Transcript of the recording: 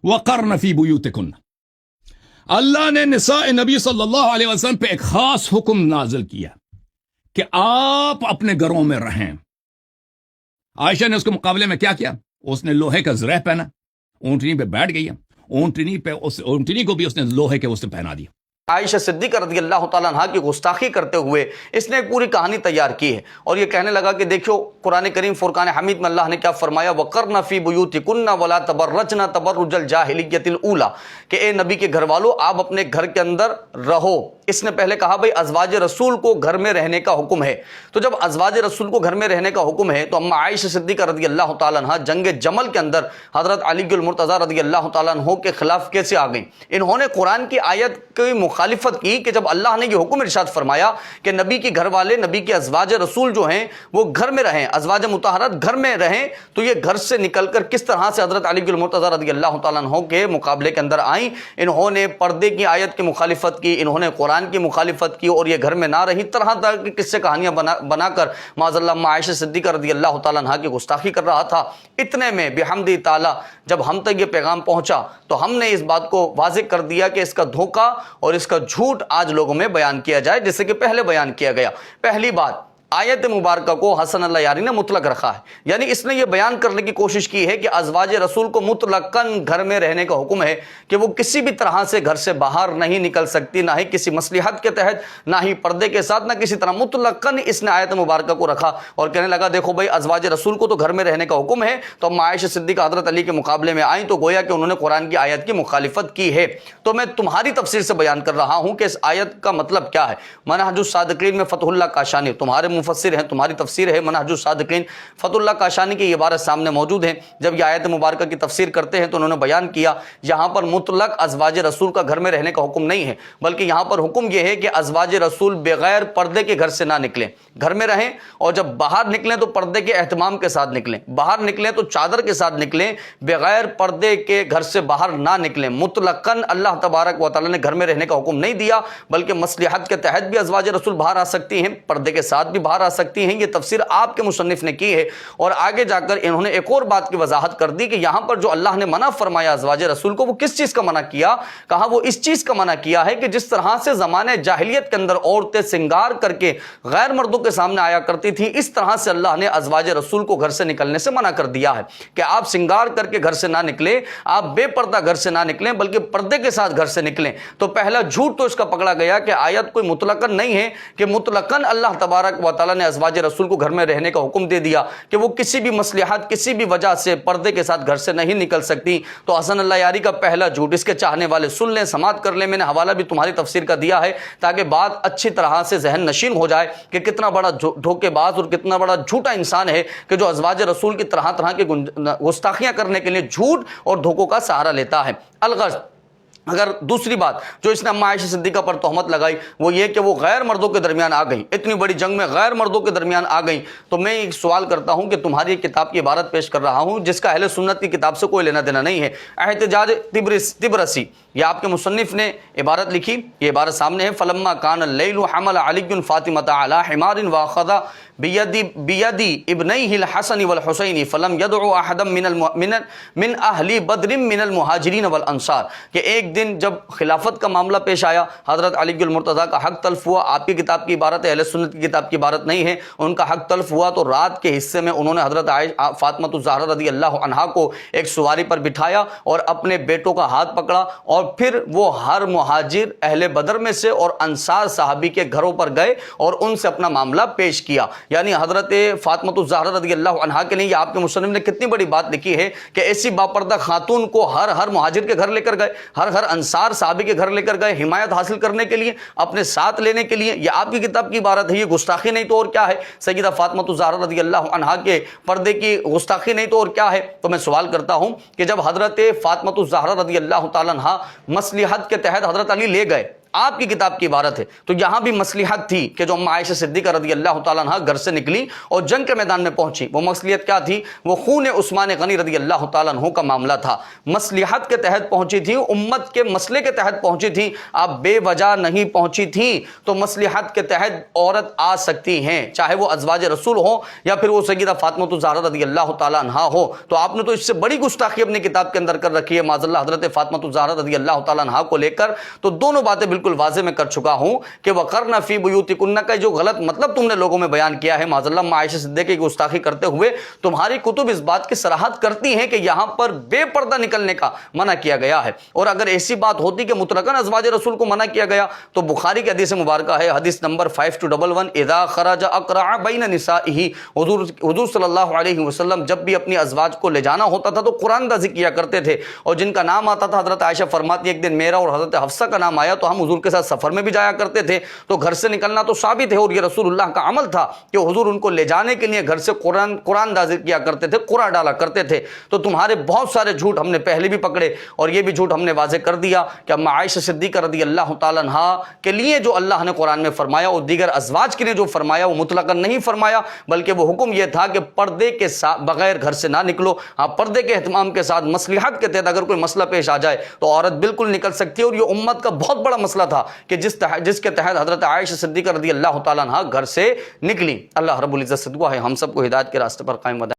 وقرن فی بیوتکن، اللہ نے نساء نبی صلی اللہ علیہ وسلم پہ ایک خاص حکم نازل کیا کہ آپ اپنے گھروں میں رہیں. عائشہ نے اس کے مقابلے میں کیا کیا؟ اس نے لوہے کا زرہ پہنا، اونٹنی پہ بیٹھ گئی، اونٹنی کو بھی اس نے لوہے کے اس نے پہنا دیا. عائشہ صدیقہ رضی اللہ تعالیٰ عنہ کی گستاخی کرتے ہوئے اس نے ایک پوری کہانی تیار کی ہے، اور یہ کہنے لگا کہ دیکھو قرآن کریم فرقان حمید میں اللہ نے کیا فرمایا، وَقَرْنَ فِي بُيُوتِكُنَّ وَلَا تَبَرَّجْنَ تَبَرُّجَ الْجَاهِلِيَّةِ الْأُولَىٰ، کہ اے نبی کے گھر والوں آپ اپنے گھر کے اندر رہو. اس نے پہلے کہا بھائی ازواج رسول کو گھر میں رہنے کا حکم ہے، تو جب ازواج رسول کو گھر میں رہنے کا حکم ہے تو اما عائشہ صدیقہ رضی اللہ تعالیٰ عنہ جنگ جمل کے اندر حضرت علی المرتضیٰ رضی اللہ تعالیٰ عنہ کے خلاف کیسے آ گئیں؟ انہوں نے قرآن کی آیت کی مخالفت کی کہ جب اللہ نے یہ حکم ارشاد فرمایا کہ نبی کے گھر والے، نبی کے ازواج رسول جو ہیں وہ گھر میں رہیں، ازواج مطہرات گھر میں رہیں، تو یہ گھر سے نکل کر کس طرح سے حضرت علی المرتضیٰ رضی اللہ تعالیٰ عنہ کے مقابلے کے اندر آئیں؟ انہوں نے پردے کی آیت کی مخالفت کی، انہوں نے قرآن کی مخالفت کی، اور یہ گھر میں نہ رہی، طرح طرح کی قصے کہانیاں بنا کر معاذ اللہ عائشہ صدیقہ رضی اللہ تعالیٰ عنہ کی گستاخی کر رہا تھا. اتنے میں بحمد تعالیٰ جب ہم تک یہ پیغام پہنچا تو ہم نے اس بات کو واضح کر دیا کہ اس کا دھوکہ اور اس کا جھوٹ آج لوگوں میں بیان کیا جائے، جیسے کہ پہلے بیان کیا گیا. پہلی بات، آیت مبارکہ کو حسن اللہ یاری نے مطلق رکھا ہے، یعنی اس نے یہ بیان کرنے کی کوشش کی ہے کہ ازواج رسول کو مطلقاً گھر میں رہنے کا حکم ہے، کہ وہ کسی بھی طرح سے گھر سے باہر نہیں نکل سکتی، نہ ہی کسی مصلحت کے تحت، نہ ہی پردے کے ساتھ، نہ کسی طرح. مطلقاً اس نے آیت مبارکہ کو رکھا اور کہنے لگا دیکھو بھائی ازواج رسول کو تو گھر میں رہنے کا حکم ہے. تو اب عائشہ صدیقہ حضرت علی کے مقابلے میں آئیں تو گویا کہ انہوں نے قرآن کی آیت کی مخالفت کی ہے. تو میں تمہاری تفسیر سے بیان کر رہا ہوں کہ اس آیت کا مطلب کیا ہے. منہج الصادقین میں فتح اللہ کاشانی، تمہارے مفسر ہیں، تمہاری تفسیر ہے منہج الصادقین، فتح اللہ کاشانی کی یہ عبارت سامنے موجود ہے. جب یہ آیت مبارکہ کی تفسیر کرتے ہیں تو انہوں نے بیان کیا یہاں پر مطلق ازواج رسول کا گھر میں رہنے کا حکم نہیں ہے، بلکہ یہاں پر حکم یہ ہے کہ ازواج رسول بغیر پردے کے گھر سے نہ نکلیں، گھر میں رہیں، اور جب باہر نکلیں تو پردے کے اہتمام کے ساتھ نکلیں، باہر نکلیں تو چادر کے ساتھ نکلیں، بغیر پردے کے گھر سے باہر نہ نکلیں. مطلقاً اللہ تبارک و تعالیٰ نے گھر میں رہنے کا حکم نہیں دیا، بلکہ مصلحت کے تحت بھی ازواج رسول باہر آ سکتی ہیں، پردے کے ساتھ بھی باہر آ سکتی ہیں. یہ تفسیر آپ کے مصنف نے کی ہے، اور آگے جا کر انہوں نے ایک اور بات کی وضاحت کر دی کہ یہاں پر جو اللہ نے منع فرمایا ازواج رسول کو، وہ کس چیز کا منع کیا؟ کہا وہ اس چیز کا منع کیا ہے کہ جس طرح سے زمانے جاہلیت کے اندر عورتیں سنگار کر کے غیر مردوں کے سامنے آیا کرتی تھی، اس طرح سے اللہ نے ازواج رسول کو گھر سے نکلنے سے منع کر دیا ہے کہ آپ سنگار کر کے گھر سے نہ نکلیں، آپ بے پردہ گھر سے نہ نکلیں، بلکہ پردے کے ساتھ گھر سے نکلیں. تو پہلا جھوٹ تو اس کا پکڑا گیا کہ آیت کوئی مطلقاً نہیں ہے کہ مطلقاً اللہ تبارک و تعالیٰ نے ازواج رسول کو گھر میں رہنے کا حکم دے دیا کہ وہ کسی بھی مصلحت، کسی بھی وجہ سے پردے کے ساتھ گھر سے نہیں نکل سکتی. تو حسن اللہ یاری کا پہلا جھوٹ، اس کے چاہنے والے سن لیں، سماعت کر لیں. میں نے حوالہ بھی تمہاری تفسیر کا دیا ہے تاکہ بات اچھی طرح سے ذہن نشین ہو جائے کہ کتنا بڑا دھوکے باز اور کتنا بڑا جھوٹا انسان ہے کہ جو ازواج رسول کی طرح طرح کی گستاخیاں کرنے کے لیے جھوٹ اور دھوکوں کا سہارا لیتا ہے. الغرض، اگر دوسری بات جو اس نے اما عائشہ صدیقہ پر تہمت لگائی وہ یہ کہ وہ غیر مردوں کے درمیان آ گئیں، اتنی بڑی جنگ میں غیر مردوں کے درمیان آ گئیں، تو میں ایک سوال کرتا ہوں کہ تمہاری کتاب کی عبارت پیش کر رہا ہوں جس کا اہل سنت کی کتاب سے کوئی لینا دینا نہیں ہے. احتجاج طبرسی، یہ آپ کے مصنف نے عبارت لکھی، یہ عبارت سامنے ہے. فلما کان اللیل حمل علی فاطمۃ علی حمار واخذ بیدی ابنیہ الحسن والحسین فلم یدعو احدا من اہل بدر من المہاجرین والانصار، کہ ایک دن جب خلافت کا معاملہ پیش آیا، حضرت علی المرتضیٰ کا حق تلف ہوا. آپ کی کتاب کی عبارت ہے، اہل سنت کی کتاب کی عبارت نہیں ہے. ان کا حق تلف ہوا تو رات کے حصے میں انہوں نے حضرت فاطمہ الزہرا رضی اللہ عنہا کو ایک سواری پر بٹھایا اور اپنے بیٹوں کا ہاتھ پکڑا، اور پھر وہ ہر مہاجر اہل بدر میں سے اور انصار صحابی کے گھروں پر گئے اور ان سے اپنا معاملہ پیش کیا. یعنی حضرت فاطمہ الزہرا رضی اللہ عنہا کے لیے آپ کے مصنف نے کتنی بڑی بات لکھی ہے کہ ایسی باپردہ خاتون کو ہر مہاجر کے گھر لے کر گئے، ہر انصار صحابی کے گھر لے کر گئے حمایت حاصل کرنے کے لیے، اپنے ساتھ لینے کے لیے. یہ آپ کی کتاب کی عبارت ہے، یہ گستاخی نہیں تو اور کیا ہے؟ سیدہ فاطمہ الزہرا رضی اللہ عنہا کے پردے کی گستاخی نہیں تو اور کیا ہے؟ تو میں سوال کرتا ہوں کہ جب حضرت فاطمہ الزہرا رضی اللہ تعالیٰ عنہا مصلحت کے تحت حضرت علی لے گئے، آپ کی کتاب کی عبارت ہے. تو یہاں بھی مصلحت تھی کہ جو اما عائشہ صدیقہ رضی اللہ تعالیٰ عنہ گھر سے نکلی اور جنگ کے میدان میں پہنچی. وہ مصلحت کیا تھی؟ وہ خون عثمان غنی رضی اللہ تعالیٰ عنہ کا معاملہ تھا. مصلحت کے تحت پہنچی تھی, امت کے مسئلے کے تحت پہنچی تھی, آپ بے وجہ نہیں پہنچی تھی. تو مصلحت کے تحت عورت آ سکتی ہیں, چاہے وہ ازواج رسول ہو یا پھر وہ سیدہ فاطمہ الزہرا رضی اللہ تعالیٰ عنہا ہو. تو آپ نے تو اس سے بڑی گستاخی اپنی کتاب کے اندر کر رکھی ہے معاذ اللہ حضرت فاطمہ الزہرا رضی اللہ تعالیٰ عنہا کو لے کر. تو دونوں باتیں بالکل واضح میں کر چکا ہوں کہ وقرن فی بیوتکن کا جو غلط مطلب تم نے لوگوں میں بیان کیا ہے معاذ اللہ عائشہ صدیقہ کی گستاخی کرتے ہوئے, تمہاری کتب اس بات کی صراحت کرتی ہیں کہ یہاں پر بے پردہ نکلنے کا منع کیا گیا ہے. اور اگر ایسی بات ہوتی کہ مطلقاً ازواج رسول کو منع کیا گیا تو بخاری کی حدیث مبارکہ ہے, حدیث نمبر 5211, اذا خرج اقرع بین نسائہ, حضور صلی اللہ علیہ وسلم جب بھی اپنی ازواج کو لے جانا ہوتا تھا تو قرآن اندازی کیا کرتے تھے, اور جن کا نام آتا تھا حضرت عائشہ فرماتی ایک دن میرا اور حضرت حفصہ کا نام آیا تو ہم حضور کے ساتھ سفر میں بھی جایا کرتے تھے. تو گھر سے نکلنا تو ثابت ہے اور یہ رسول اللہ کا عمل تھا کہ حضور ان کو لے جانے کے لیے گھر سے قرآن نازل کیا کرتے تھے, قرآن ڈالا کرتے تھے. تو تمہارے بہت سارے جھوٹ ہم نے پہلے بھی پکڑے اور یہ بھی جھوٹ ہم نے واضح کر دیا کہ اما عائشہ صدیقہ رضی اللہ تعالیٰ عنہا کے لیے جو اللہ نے قرآن میں فرمایا اور دیگر ازواج کے لیے جو فرمایا وہ مطلقاً نہیں فرمایا, بلکہ وہ حکم یہ تھا کہ پردے کے ساتھ بغیر گھر سے نہ نکلو. ہاں, پردے کے اہتمام کے ساتھ مصلحت کے تحت اگر کوئی مسئلہ پیش آ جائے تو عورت بالکل نکل سکتی ہے. اور یہ امت کا بہت بڑا مسئلہ تھا کہ جس کے تحت حضرت عائشہ صدیقہ رضی اللہ تعالیٰ عنہا گھر سے نکلی. اللہ رب العزت سے دعا ہے ہم سب کو ہدایت کے راستے پر قائم